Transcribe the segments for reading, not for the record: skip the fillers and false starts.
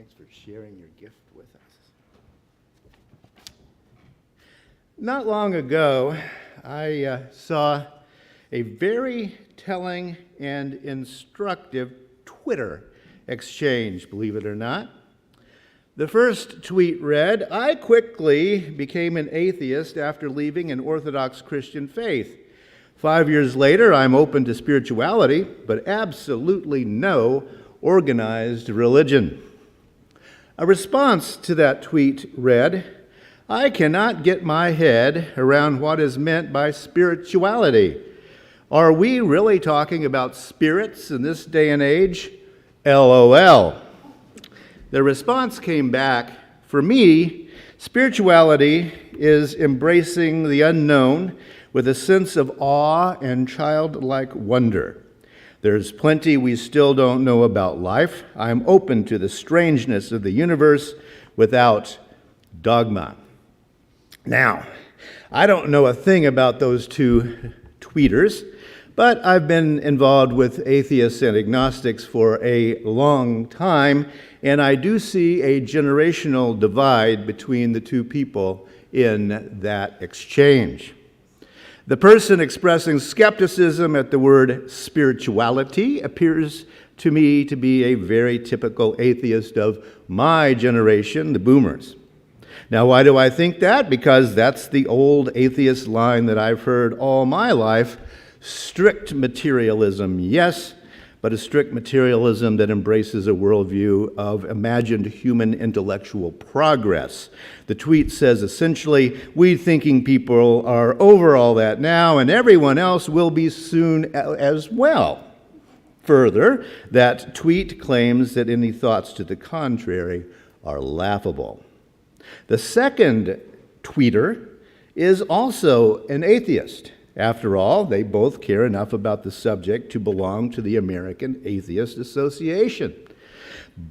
Thanks for sharing your gift with us. Not long ago, I saw a very telling and instructive Twitter exchange, believe it or not. The first tweet read, "I quickly became an atheist after leaving an Orthodox Christian faith. 5 years later, I'm open to spirituality, but absolutely no organized religion." A response to that tweet read, "I cannot get my head around what is meant by spirituality. Are we really talking about spirits in this day and age? LOL." The response came back, "For me, spirituality is embracing the unknown with a sense of awe and childlike wonder. There's plenty we still don't know about life. I'm open to the strangeness of the universe without dogma." Now, I don't know a thing about those two tweeters, but I've been involved with atheists and agnostics for a long time, and I do see a generational divide between the two people in that exchange. The person expressing skepticism at the word spirituality appears to me to be a very typical atheist of my generation, the boomers. Now, why do I think that? Because that's the old atheist line that I've heard all my life. Strict materialism, yes, but a strict materialism that embraces a worldview of imagined human intellectual progress. The tweet says essentially, we thinking people are over all that now, and everyone else will be soon as well. Further, that tweet claims that any thoughts to the contrary are laughable. The second tweeter is also an atheist. After all, they both care enough about the subject to belong to the American Atheist Association.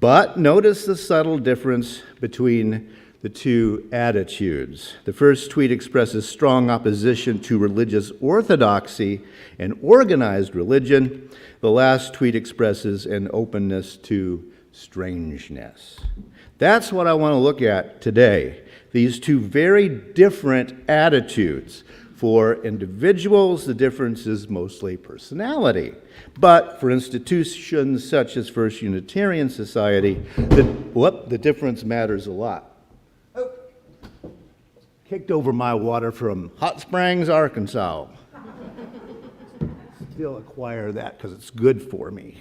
But notice the subtle difference between the two attitudes. The first tweet expresses strong opposition to religious orthodoxy and organized religion. The last tweet expresses an openness to strangeness. That's what I want to look at today. These two very different attitudes. For individuals, the difference is mostly personality. But for institutions such as First Unitarian Society, the difference matters a lot. Oh, kicked over my water from Hot Springs, Arkansas. Still acquire that because it's good for me.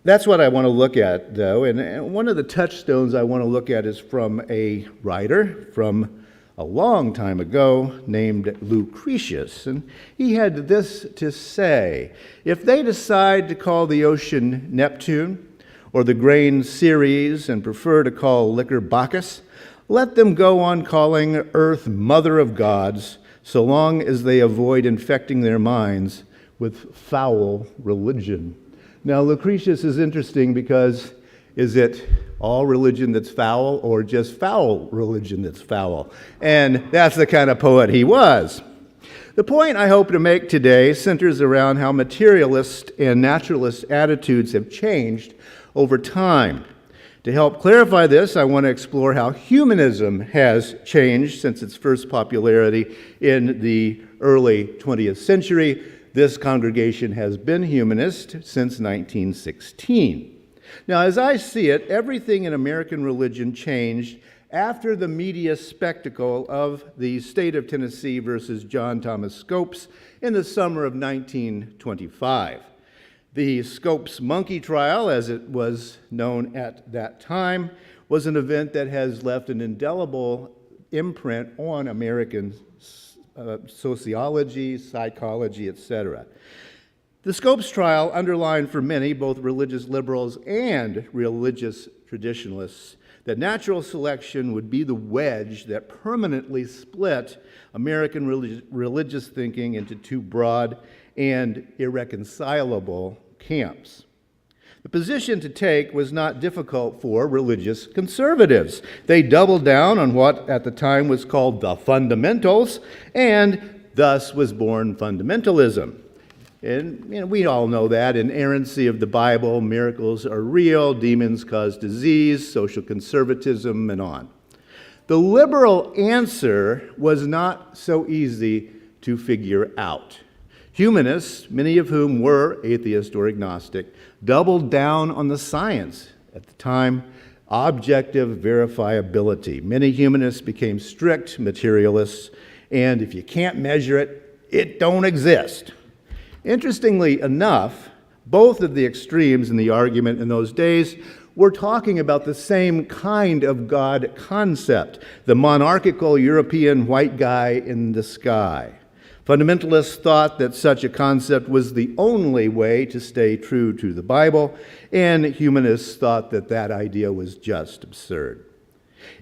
That's what I want to look at, though, and one of the touchstones I want to look at is from a writer from a long time ago named Lucretius, and he had this to say: if they decide to call the ocean Neptune or the grain Ceres and prefer to call liquor Bacchus, let them go on calling earth Mother of Gods, so long as they avoid infecting their minds with foul religion. Now, Lucretius is interesting because is it all religion that's foul or just foul religion that's foul? And that's the kind of poet he was. The point I hope to make today centers around how materialist and naturalist attitudes have changed over time. To help clarify this, I want to explore how humanism has changed since its first popularity in the early 20th century. This congregation has been humanist since 1916. Now, as I see it, everything in American religion changed after the media spectacle of the state of Tennessee versus John Thomas Scopes in the summer of 1925. The Scopes monkey trial, as it was known at that time, was an event that has left an indelible imprint on American sociology, psychology, etc. The Scopes trial underlined for many, both religious liberals and religious traditionalists, that natural selection would be the wedge that permanently split American religious thinking into two broad and irreconcilable camps. The position to take was not difficult for religious conservatives. They doubled down on what at the time was called the fundamentals, and thus was born fundamentalism. And we all know that. Inerrancy of the Bible, miracles are real, demons cause disease, social conservatism, and on. The liberal answer was not so easy to figure out. Humanists, many of whom were atheist or agnostic, doubled down on the science at the time, objective verifiability. Many humanists became strict materialists, and if you can't measure it, it don't exist. Interestingly enough, both of the extremes in the argument in those days were talking about the same kind of God concept, the monarchical European white guy in the sky. Fundamentalists thought that such a concept was the only way to stay true to the Bible, and humanists thought that that idea was just absurd.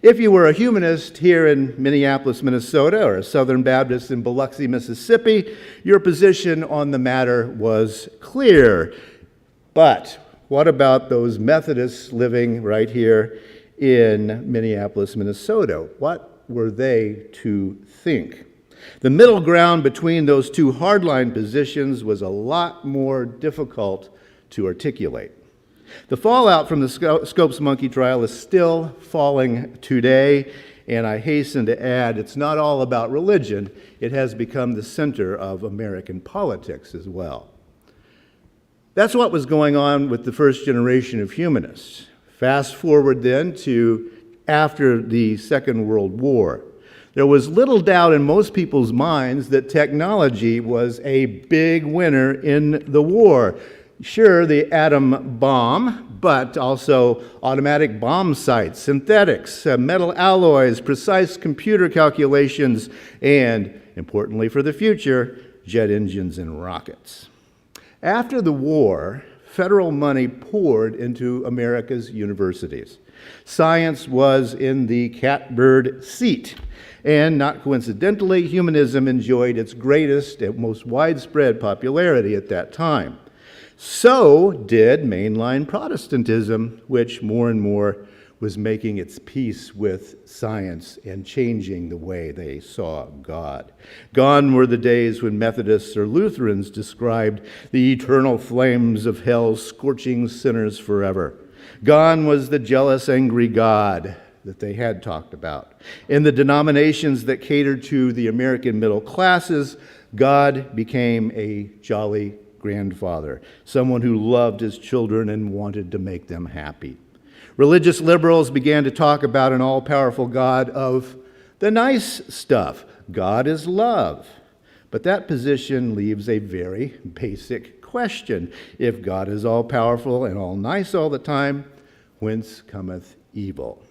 If you were a humanist here in Minneapolis, Minnesota, or a Southern Baptist in Biloxi, Mississippi, your position on the matter was clear. But what about those Methodists living right here in Minneapolis, Minnesota? What were they to think? The middle ground between those two hardline positions was a lot more difficult to articulate. The fallout from the Scopes monkey trial is still falling today, and I hasten to add, it's not all about religion. It has become the center of American politics as well. That's what was going on with the first generation of humanists. Fast forward then to after the Second World War. There was little doubt in most people's minds that technology was a big winner in the war. Sure, the atom bomb, but also automatic bomb sights, synthetics, metal alloys, precise computer calculations, and, importantly for the future, jet engines and rockets. After the war, federal money poured into America's universities. Science was in the catbird seat, and not coincidentally, humanism enjoyed its greatest and most widespread popularity at that time. So did mainline Protestantism, which more and more was making its peace with science and changing the way they saw God. Gone were the days when Methodists or Lutherans described the eternal flames of hell scorching sinners forever. Gone was the jealous, angry God that they had talked about. In the denominations that catered to the American middle classes, God became a jolly grandfather, someone who loved his children and wanted to make them happy. Religious liberals began to talk about an all-powerful God of the nice stuff. God is love. But that position leaves a very basic question. If God is all-powerful and all nice all the time, whence cometh evil?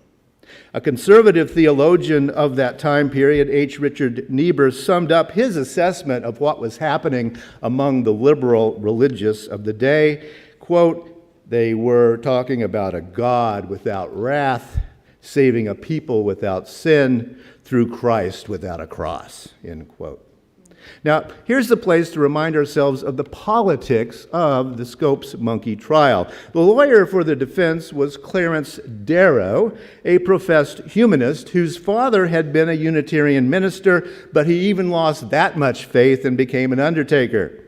A conservative theologian of that time period, H. Richard Niebuhr, summed up his assessment of what was happening among the liberal religious of the day. Quote, they were talking about a God without wrath, saving a people without sin, through Christ without a cross, end quote. Now, here's the place to remind ourselves of the politics of the Scopes monkey trial. The lawyer for the defense was Clarence Darrow, a professed humanist whose father had been a Unitarian minister, but he even lost that much faith and became an undertaker.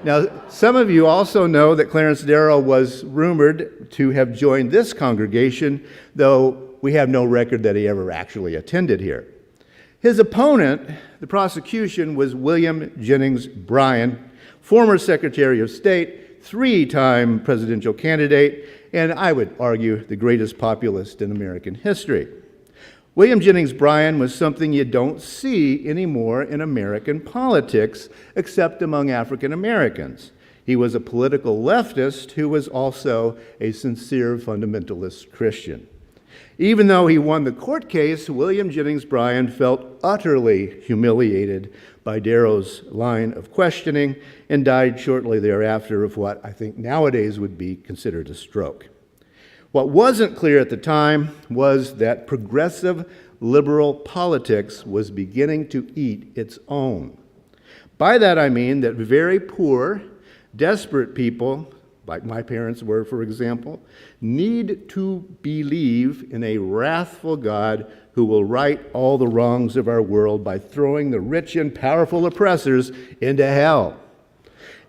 Now, some of you also know that Clarence Darrow was rumored to have joined this congregation, though we have no record that he ever actually attended here. His opponent, the prosecution, was William Jennings Bryan, former Secretary of State, three-time presidential candidate, and I would argue the greatest populist in American history. William Jennings Bryan was something you don't see anymore in American politics, except among African Americans. He was a political leftist who was also a sincere fundamentalist Christian. Even though he won the court case, William Jennings Bryan felt utterly humiliated by Darrow's line of questioning and died shortly thereafter of what I think nowadays would be considered a stroke. What wasn't clear at the time was that progressive liberal politics was beginning to eat its own. By that I mean that very poor, desperate people, like my parents were, for example, need to believe in a wrathful God who will right all the wrongs of our world by throwing the rich and powerful oppressors into hell.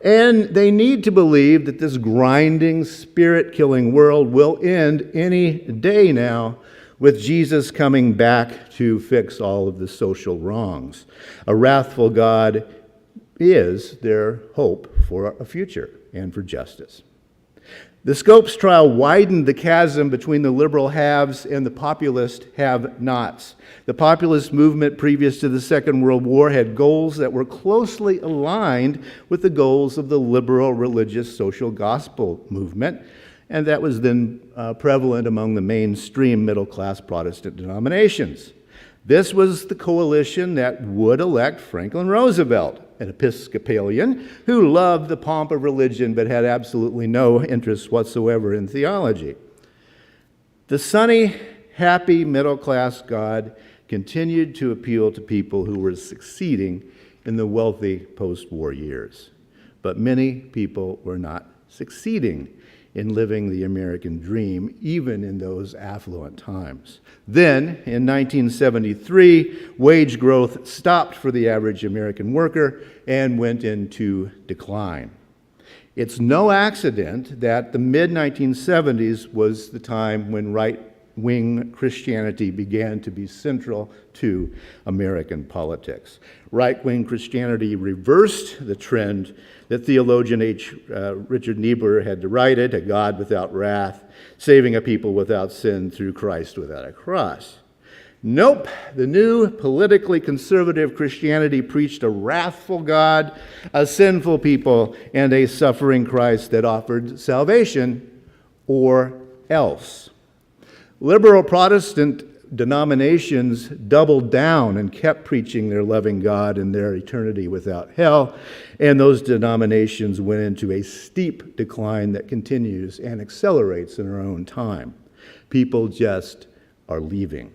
And they need to believe that this grinding, spirit-killing world will end any day now, with Jesus coming back to fix all of the social wrongs. A wrathful God is their hope for a future and for justice. The Scopes trial widened the chasm between the liberal haves and the populist have-nots. The populist movement previous to the Second World War had goals that were closely aligned with the goals of the liberal religious social gospel movement, and that was then prevalent among the mainstream middle-class Protestant denominations. This was the coalition that would elect Franklin Roosevelt, an Episcopalian who loved the pomp of religion but had absolutely no interest whatsoever in theology. The sunny, happy middle-class God continued to appeal to people who were succeeding in the wealthy post-war years. But many people were not succeeding in living the American dream, even in those affluent times. Then, in 1973, wage growth stopped for the average American worker and went into decline. It's no accident that the mid-1970s was the time when right-wing Christianity began to be central to American politics. Right-wing Christianity reversed the trend that theologian Richard Niebuhr had derided, a God without wrath, saving a people without sin through Christ without a cross. Nope, the new politically conservative Christianity preached a wrathful God, a sinful people, and a suffering Christ that offered salvation or else. Liberal Protestant denominations doubled down and kept preaching their loving God and their eternity without hell, and those denominations went into a steep decline that continues and accelerates in our own time. People just are leaving.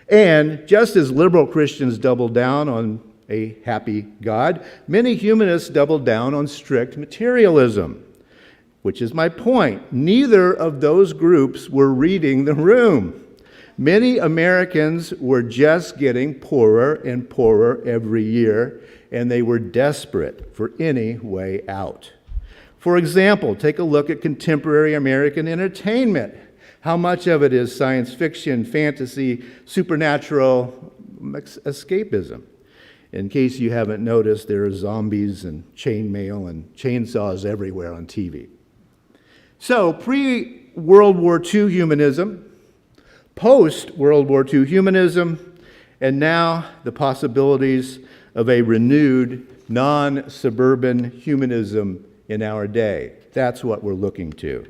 And just as liberal Christians doubled down on a happy God, many humanists doubled down on strict materialism, which is my point. Neither of those groups were reading the room. Many Americans were just getting poorer and poorer every year, and they were desperate for any way out. For example, take a look at contemporary American entertainment. How much of it is science fiction, fantasy, supernatural escapism? In case you haven't noticed, there are zombies and chainmail and chainsaws everywhere on TV. So, pre-World War II humanism, post-World War II humanism, and now the possibilities of a renewed non-suburban humanism in our day. That's what we're looking to.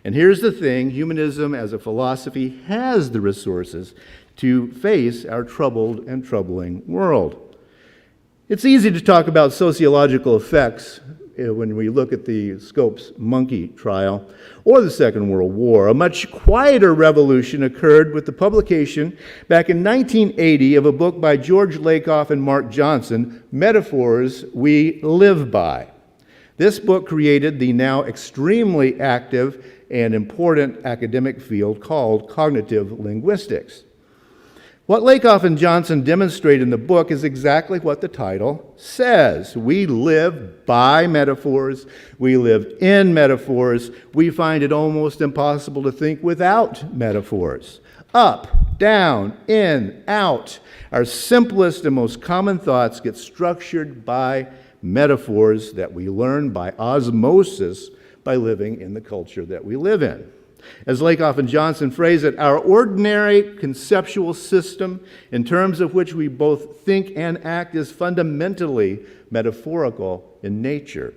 And here's the thing, humanism as a philosophy has the resources to face our troubled and troubling world. It's easy to talk about sociological effects when we look at the Scopes monkey trial or the Second World War. A much quieter revolution occurred with the publication back in 1980 of a book by George Lakoff and Mark Johnson, Metaphors We Live By. This book created the now extremely active and important academic field called cognitive linguistics. What Lakoff and Johnson demonstrate in the book is exactly what the title says. We live by metaphors. We live in metaphors. We find it almost impossible to think without metaphors. Up, down, in, out. Our simplest and most common thoughts get structured by metaphors that we learn by osmosis by living in the culture that we live in. As Lakoff and Johnson phrase it, our ordinary conceptual system, in terms of which we both think and act, is fundamentally metaphorical in nature.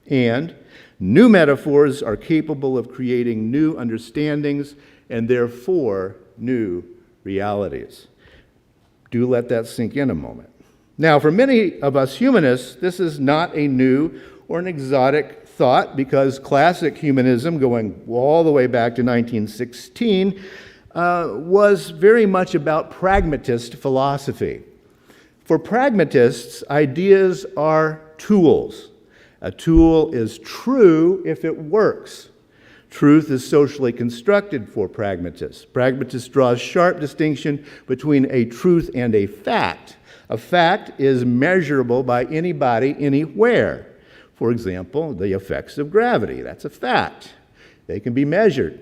And new metaphors are capable of creating new understandings and therefore new realities. Do let that sink in a moment. Now, for many of us humanists, this is not a new or an exotic thought, because classic humanism, going all the way back to 1916, was very much about pragmatist philosophy. For pragmatists, ideas are tools. A tool is true if it works. Truth is socially constructed for pragmatists. Pragmatists draw a sharp distinction between a truth and a fact. A fact is measurable by anybody, anywhere. For example, the effects of gravity. That's a fact. They can be measured.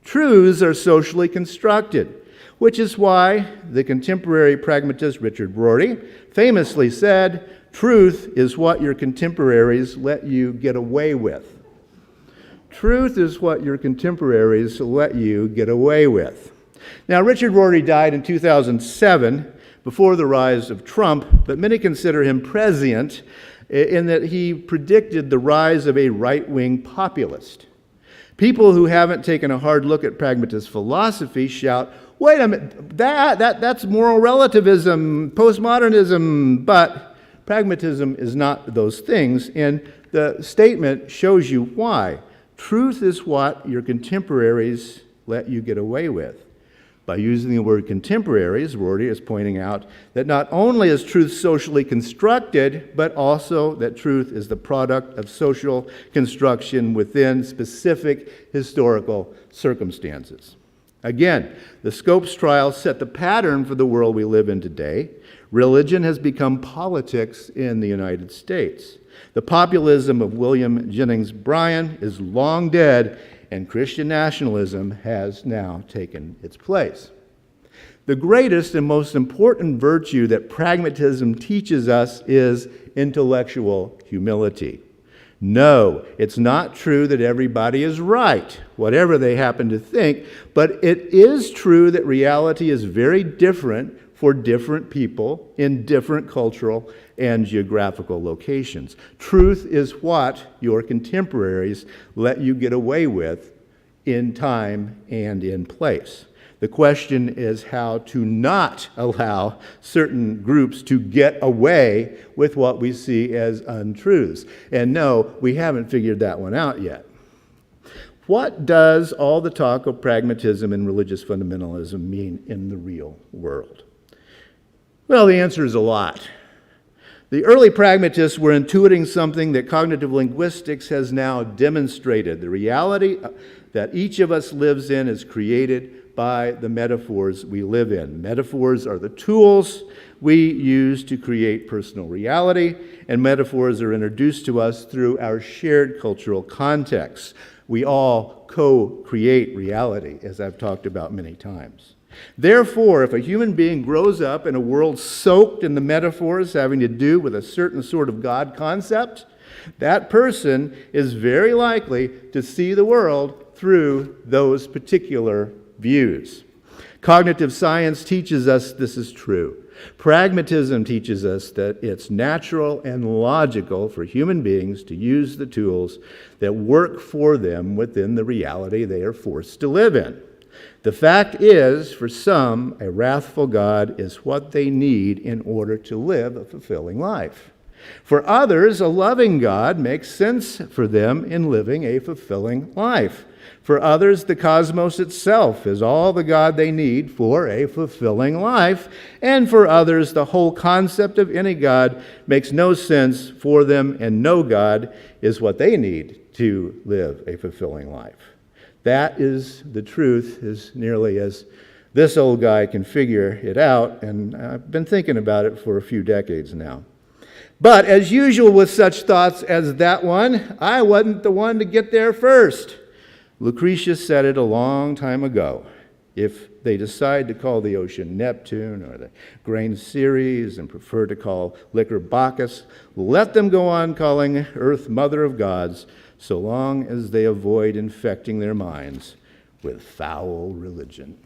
Truths are socially constructed, which is why the contemporary pragmatist Richard Rorty famously said, "Truth is what your contemporaries let you get away with." Truth is what your contemporaries let you get away with. Now, Richard Rorty died in 2007, before the rise of Trump, but many consider him prescient in that he predicted the rise of a right-wing populist. People who haven't taken a hard look at pragmatist philosophy shout, "Wait a minute, that's moral relativism, postmodernism," but pragmatism is not those things, and the statement shows you why. Truth is what your contemporaries let you get away with. By using the word contemporaries, Rorty is pointing out that not only is truth socially constructed, but also that truth is the product of social construction within specific historical circumstances. Again, the Scopes trial set the pattern for the world we live in today. Religion has become politics in the United States. The populism of William Jennings Bryan is long dead, and Christian nationalism has now taken its place. The greatest and most important virtue that pragmatism teaches us is intellectual humility. No, it's not true that everybody is right, whatever they happen to think, but it is true that reality is very different for different people in different cultural and geographical locations. Truth is what your contemporaries let you get away with in time and in place. The question is how to not allow certain groups to get away with what we see as untruths. And no, we haven't figured that one out yet. What does all the talk of pragmatism and religious fundamentalism mean in the real world? Well, the answer is a lot. The early pragmatists were intuiting something that cognitive linguistics has now demonstrated. The reality that each of us lives in is created by the metaphors we live in. Metaphors are the tools we use to create personal reality, and metaphors are introduced to us through our shared cultural contexts. We all co-create reality, as I've talked about many times. Therefore, if a human being grows up in a world soaked in the metaphors having to do with a certain sort of God concept, that person is very likely to see the world through those particular views. Cognitive science teaches us this is true. Pragmatism teaches us that it's natural and logical for human beings to use the tools that work for them within the reality they are forced to live in. The fact is, for some, a wrathful God is what they need in order to live a fulfilling life. For others, a loving God makes sense for them in living a fulfilling life. For others, the cosmos itself is all the God they need for a fulfilling life. And for others, the whole concept of any God makes no sense for them, and no God is what they need to live a fulfilling life. That is the truth, as nearly as this old guy can figure it out, and I've been thinking about it for a few decades now. But as usual with such thoughts as that one, I wasn't the one to get there first. Lucretius said it a long time ago. If they decide to call the ocean Neptune or the grain Ceres and prefer to call liquor Bacchus, let them go on calling Earth Mother of Gods, so long as they avoid infecting their minds with foul religion.